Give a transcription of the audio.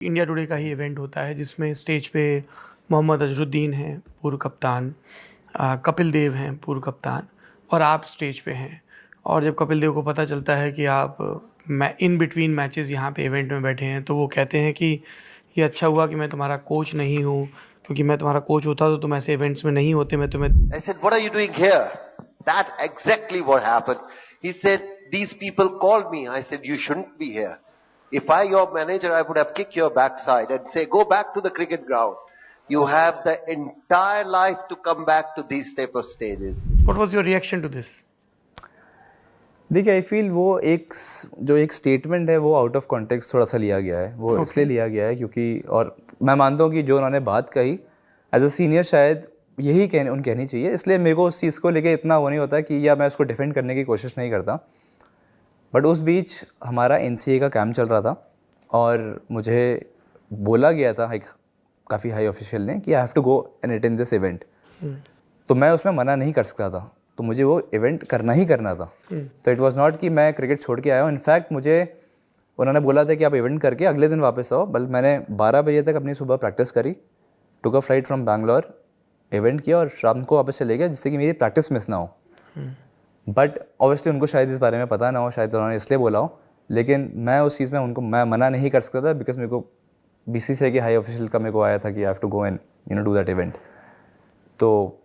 India today का ही event होता है जिसमें स्टेज पे मोहम्मद अजरुद्दीन हैं पूर्व कप्तान, कपिल देव हैं पूर्व कप्तान और आप स्टेज पे हैं। और जब कपिल देव को पता चलता है कि आप इन बिटवीन मैचेस यहाँ पे इवेंट में बैठे हैं तो वो कहते हैं कि ये अच्छा हुआ कि मैं तुम्हारा कोच नहीं हूँ, क्योंकि मैं तुम्हारा कोच होता तो तुम ऐसे इवेंट्स में नहीं होते, मैं तुम्हें। I said, what are you doing here? That's exactly what happened. He said, these people called me. I said, you shouldn't be here. If I, your manager, I would have kicked your backside and say, go back to the cricket ground. You have the entire life to come back to these type of stages. What was your reaction to this? देखिए, I feel वो जो एक statement है वो out of context थोड़ा सा लिया गया है। वो इसलिए लिया गया है क्योंकि, और मैं मानता हूँ कि जो उन्होंने बात कही एज अ सीनियर शायद यही कहनी चाहिए, इसलिए मेरे को उस चीज़ को लेके इतना वो नहीं होता कि या मैं उसको डिफेंड करने की कोशिश नहीं करता। बट उस बीच हमारा NCA का कैंप चल रहा था और मुझे बोला गया था काफ़ी हाई ऑफिशियल ने कि I have to go and attend this event. तो मैं उसमें मना नहीं कर सकता था, तो मुझे वो इवेंट करना ही करना था। तो इट वाज नॉट कि मैं क्रिकेट छोड़ के आया हूँ। इनफैक्ट मुझे उन्होंने बोला था कि आप इवेंट करके अगले दिन वापस आओ, बल्कि मैंने 12 बजे तक अपनी सुबह प्रैक्टिस करी, took a flight from Bangalore, event किया और शाम को वापस चले गया जिससे कि मेरी प्रैक्टिस मिस ना हो। बट ऑब्वियसली उनको शायद इस बारे में पता ना हो, शायद उन्होंने इसलिए बोला हो, लेकिन मैं उस चीज़ में मैं मना नहीं कर सकता था बिकॉज मेरे को BCCI के हाई ऑफिशियल का मेरे को आया था कि I have to go and do that event. तो